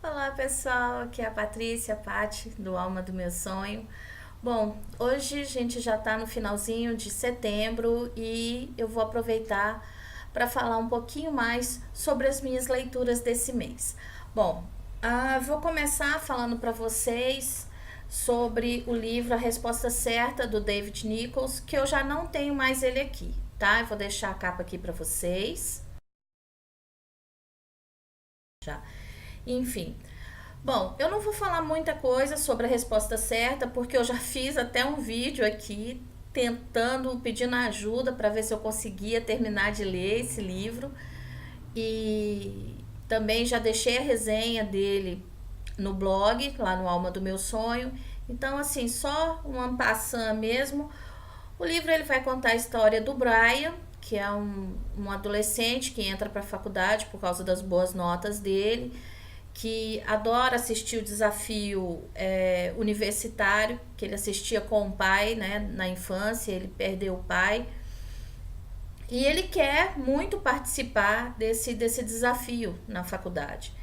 Olá pessoal, aqui é a Patrícia, Pati, do Alma do Meu Sonho. Bom, hoje a gente já está no finalzinho de setembro e eu vou aproveitar para falar um pouquinho mais sobre as minhas leituras desse mês. Bom, vou começar falando para vocês sobre o livro A Resposta Certa, do David Nichols, que eu já não tenho mais ele aqui, tá? Eu vou deixar a capa aqui para vocês. Já. Enfim, bom, eu não vou falar muita coisa sobre a resposta certa, porque eu já fiz até um vídeo aqui tentando, pedindo ajuda para ver se eu conseguia terminar de ler esse livro. E também já deixei a resenha dele no blog, lá no Alma do Meu Sonho. Então, assim, só um en passant mesmo. O livro ele vai contar a história do Brian, que é um adolescente que entra para a faculdade por causa das boas notas dele, que adora assistir o desafio universitário, que ele assistia com o pai, né, na infância, ele perdeu o pai. E ele quer muito participar desse desafio na faculdade.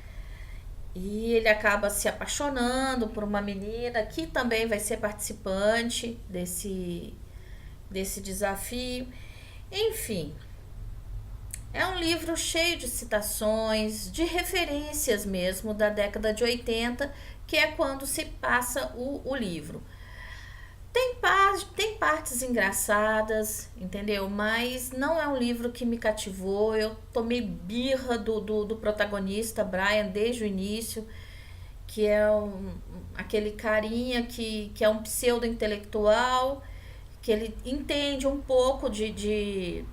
E ele acaba se apaixonando por uma menina que também vai ser participante desse desafio. Enfim, é um livro cheio de citações, de referências mesmo da década de 80, que é quando se passa o livro. Tem partes engraçadas, entendeu? Mas não é um livro que me cativou. Eu tomei birra do protagonista, Brian, desde o início, que é aquele carinha que é um pseudo-intelectual, que ele entende um pouco de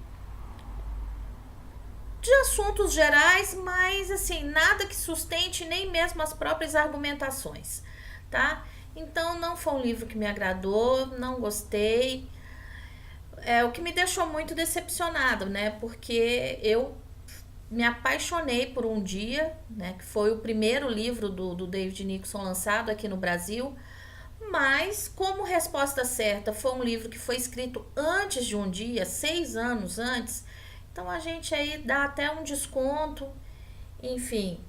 assuntos gerais, mas assim, nada que sustente nem mesmo as próprias argumentações, tá? Então não foi um livro que me agradou, não gostei. É o que me deixou muito decepcionado, né? Porque eu me apaixonei por Um Dia, né? Que foi o primeiro livro do David Nixon lançado aqui no Brasil. Mas, como resposta certa, foi um livro que foi escrito antes de Um Dia, 6 anos antes. Então a gente aí dá até um desconto. Enfim,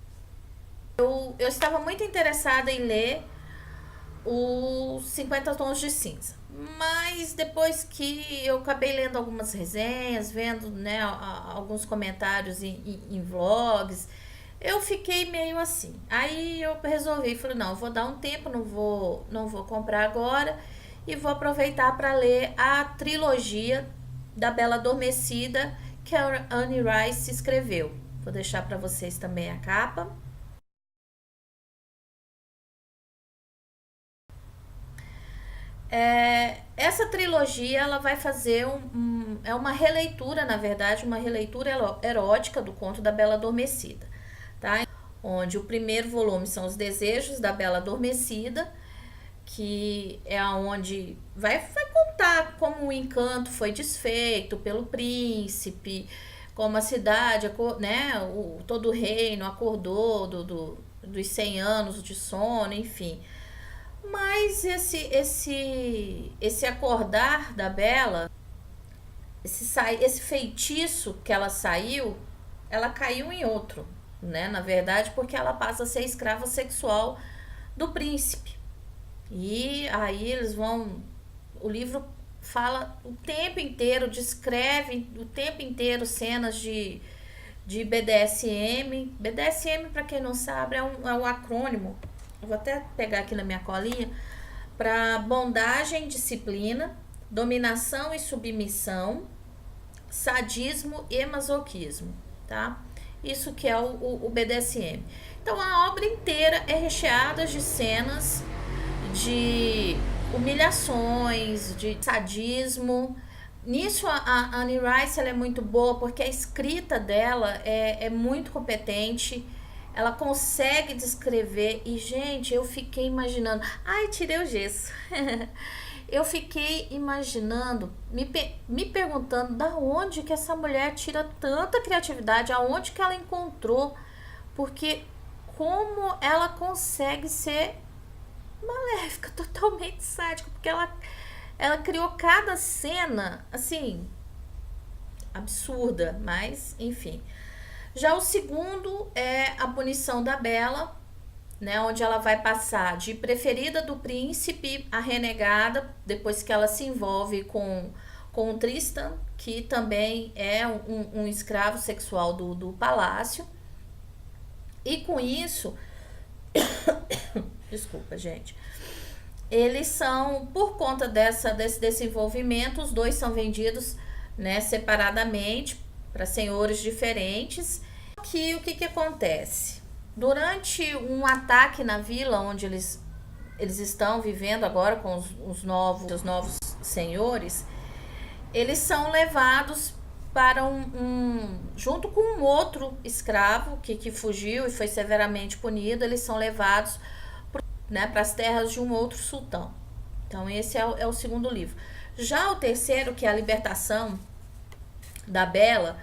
eu estava muito interessada em ler os 50 Tons de Cinza. Mas depois que eu acabei lendo algumas resenhas, vendo, né, alguns comentários em vlogs, eu fiquei meio assim. Aí eu resolvi, falei, não, eu vou dar um tempo, não vou comprar agora e vou aproveitar para ler a trilogia da Bela Adormecida que a Anne Rice escreveu. Vou deixar para vocês também a capa. Essa trilogia ela vai fazer é uma releitura, na verdade, uma releitura erótica do conto da Bela Adormecida, tá? Onde o primeiro volume são os desejos da Bela Adormecida, que é onde vai contar como o encanto foi desfeito pelo príncipe, como a cidade, né, todo o reino acordou dos 100 anos de sono, enfim. Mas esse acordar da Bela, esse feitiço que ela saiu, ela caiu em outro, né? Na verdade, porque ela passa a ser escrava sexual do príncipe. E aí eles vão. O livro fala o tempo inteiro, descreve o tempo inteiro cenas de BDSM. BDSM, para quem não sabe, é um acrônimo. Eu vou até pegar aqui na minha colinha. Para bondagem, disciplina, dominação e submissão, sadismo e masoquismo, tá? Isso que é o BDSM. Então a obra inteira é recheada de cenas de humilhações, de sadismo. Nisso a Anne Rice ela é muito boa porque a escrita dela é muito competente. Ela consegue descrever e, gente, eu fiquei imaginando. Ai, tirei o gesso. Eu fiquei imaginando, me perguntando da onde que essa mulher tira tanta criatividade, aonde que ela encontrou, porque como ela consegue ser maléfica, totalmente sádica, porque ela criou cada cena, assim, absurda, mas enfim. Já o segundo é A Punição da Bela, né, onde ela vai passar de preferida do príncipe a renegada, depois que ela se envolve com o Tristan, que também é um escravo sexual do palácio. E com isso, desculpa, gente, eles são, por conta desse envolvimento, os dois são vendidos, né, separadamente para senhores diferentes. Que o que acontece? Durante um ataque na vila onde eles estão vivendo agora com os novos senhores, eles são levados para junto com um outro escravo que fugiu e foi severamente punido, eles são levados, né, para as terras de um outro sultão. Então esse é o segundo livro. Já o terceiro, que é a libertação da Bella,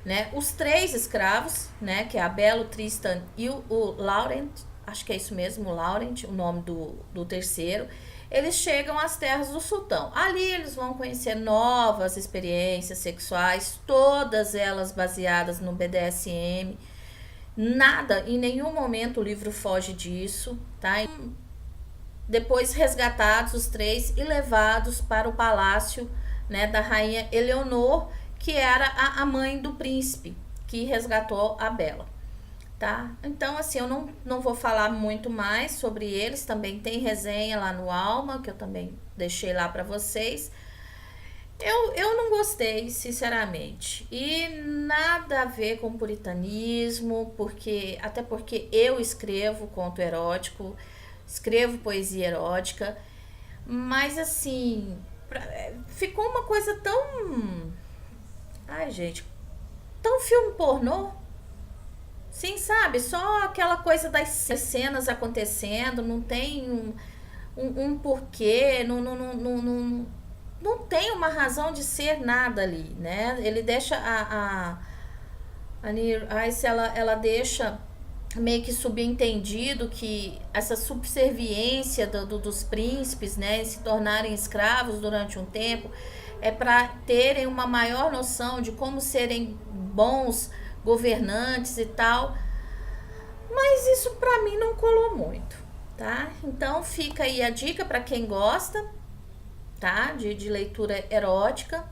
né, os três escravos, né, que é a Bella, o Tristan e o Laurent, acho que é isso mesmo, o Laurent, o nome do terceiro, eles chegam às terras do sultão. Ali eles vão conhecer novas experiências sexuais, todas elas baseadas no BDSM. Nada, em nenhum momento o livro foge disso, tá? Depois resgatados os três e levados para o palácio, né, da rainha Eleonor, que era a mãe do príncipe que resgatou a Bella, tá? Então, assim, eu não vou falar muito mais sobre eles, também tem resenha lá no Alma, que eu também deixei lá para vocês. Eu não gostei, sinceramente, e nada a ver com puritanismo, até porque eu escrevo conto erótico, escrevo poesia erótica, mas assim, ficou uma coisa tão... Ai, gente, tão filme pornô. Sim, sabe? Só aquela coisa das cenas acontecendo, não tem um porquê, não tem uma razão de ser nada ali, né? Ele deixa a Near Ice, ela deixa meio que subentendido que essa subserviência dos príncipes, né, em se tornarem escravos durante um tempo, é para terem uma maior noção de como serem bons governantes e tal. Mas isso para mim não colou muito, tá? Então fica aí a dica para quem gosta, tá? De leitura erótica.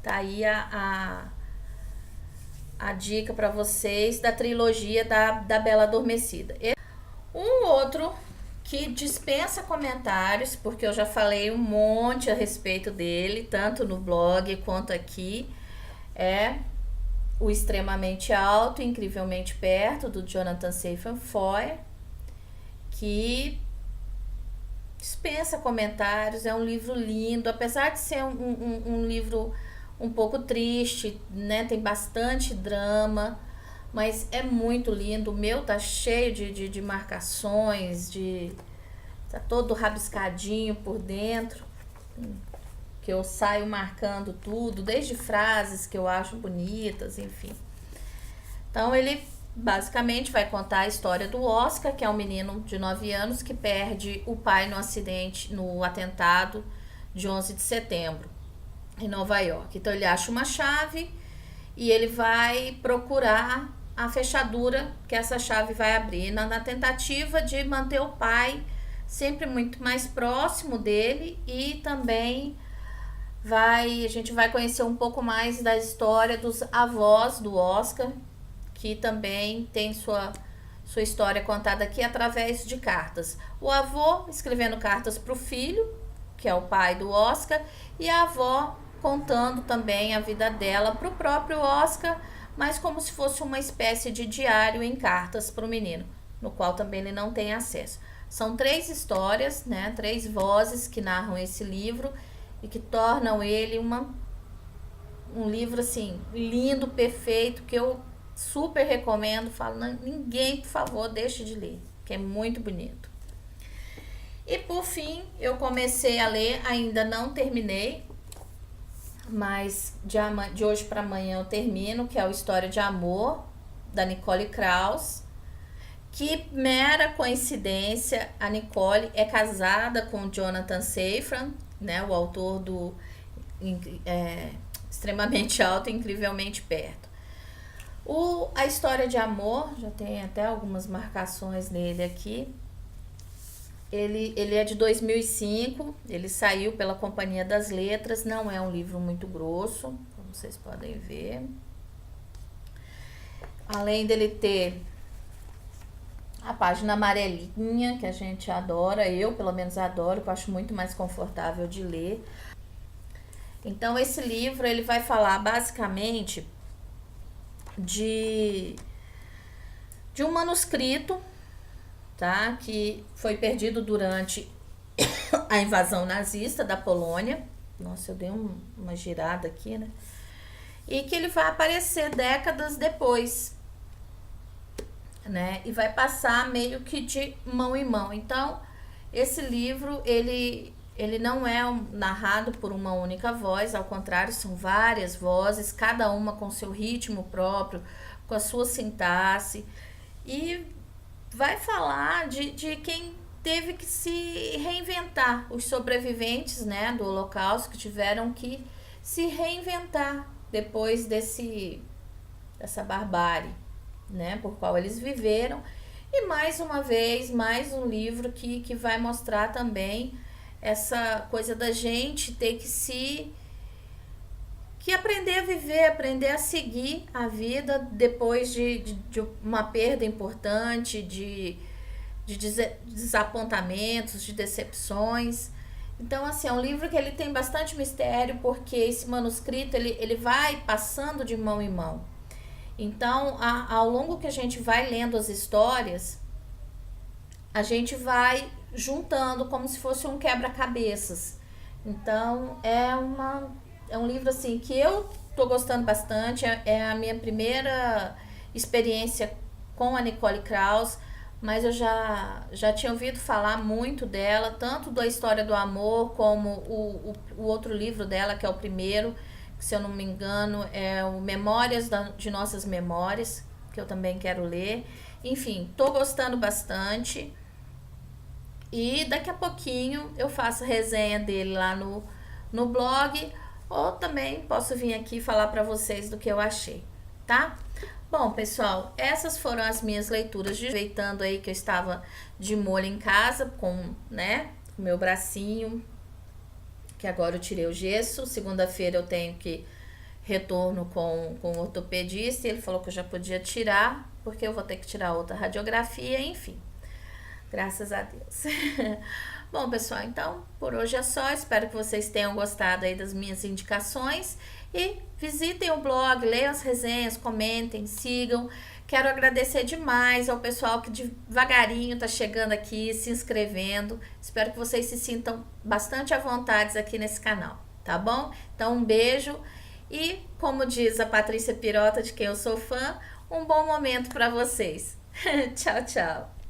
Tá aí a dica para vocês da trilogia da Bela Adormecida. Um outro que dispensa comentários, porque eu já falei um monte a respeito dele, tanto no blog quanto aqui, é O Extremamente Alto e Incrivelmente Perto, do Jonathan Safran Foer, que dispensa comentários, é um livro lindo, apesar de ser um livro um pouco triste, né? Tem bastante drama, mas é muito lindo. O meu tá cheio de marcações, tá todo rabiscadinho por dentro, que eu saio marcando tudo, desde frases que eu acho bonitas, enfim. Então ele basicamente vai contar a história do Oscar, que é um menino de 9 anos que perde o pai no atentado de 11 de setembro em Nova York. Então ele acha uma chave e ele vai procurar a fechadura que essa chave vai abrir, na tentativa de manter o pai sempre muito mais próximo dele, e também a gente vai conhecer um pouco mais da história dos avós do Oscar, que também tem sua história contada aqui através de cartas. O avô escrevendo cartas para o filho, que é o pai do Oscar, e a avó contando também a vida dela para o próprio Oscar, mas como se fosse uma espécie de diário em cartas para o menino, no qual também ele não tem acesso. São 3 histórias, né, 3 vozes que narram esse livro e que tornam ele um livro assim lindo, perfeito, que eu super recomendo. Falo, ninguém, por favor, deixe de ler, que é muito bonito. E por fim, eu comecei a ler, ainda não terminei, mas de hoje para amanhã eu termino, que é o História de Amor, da Nicole Krauss. Que mera coincidência, a Nicole é casada com Jonathan Safran, né, o autor do Extremamente Alto e Incrivelmente Perto. A História de Amor, já tem até algumas marcações nele aqui. Ele é de 2005, ele saiu pela Companhia das Letras, não é um livro muito grosso, como vocês podem ver. Além dele ter a página amarelinha, que a gente adora, eu pelo menos adoro, que eu acho muito mais confortável de ler. Então esse livro ele vai falar basicamente de um manuscrito, tá? Que foi perdido durante a invasão nazista da Polônia. Nossa, eu dei uma girada aqui, né? E que ele vai aparecer décadas depois, né? E vai passar meio que de mão em mão. Então, esse livro, ele não é narrado por uma única voz, ao contrário, são várias vozes, cada uma com seu ritmo próprio, com a sua sintaxe, e vai falar de quem teve que se reinventar, os sobreviventes, né, do Holocausto, que tiveram que se reinventar depois dessa barbárie, né, por qual eles viveram. E mais uma vez, mais um livro que vai mostrar também essa coisa da gente ter que aprender a viver, aprender a seguir a vida depois de uma perda importante, de desapontamentos, de decepções. Então, assim, é um livro que ele tem bastante mistério, porque esse manuscrito, ele vai passando de mão em mão. Então, ao longo que a gente vai lendo as histórias, a gente vai juntando como se fosse um quebra-cabeças. Então, é um livro, assim, que eu tô gostando bastante. É a minha primeira experiência com a Nicole Kraus, mas eu já tinha ouvido falar muito dela, tanto da História do Amor, como o outro livro dela, que é o primeiro, que, se eu não me engano, é o Memórias de Nossas Memórias, que eu também quero ler. Enfim, tô gostando bastante. E daqui a pouquinho eu faço resenha dele lá no blog, ou também posso vir aqui falar para vocês do que eu achei, tá? Bom, pessoal, essas foram as minhas leituras, aproveitando aí que eu estava de molho em casa com, né, o meu bracinho, que agora eu tirei o gesso. Segunda-feira eu tenho que retorno com o ortopedista, e ele falou que eu já podia tirar, porque eu vou ter que tirar outra radiografia, enfim. Graças a Deus. Bom, pessoal, então por hoje é só. Espero que vocês tenham gostado aí das minhas indicações. E visitem o blog, leiam as resenhas, comentem, sigam. Quero agradecer demais ao pessoal que devagarinho tá chegando aqui, se inscrevendo. Espero que vocês se sintam bastante à vontade aqui nesse canal, tá bom? Então um beijo e, como diz a Patrícia Pirota, de quem eu sou fã, um bom momento para vocês. Tchau, tchau.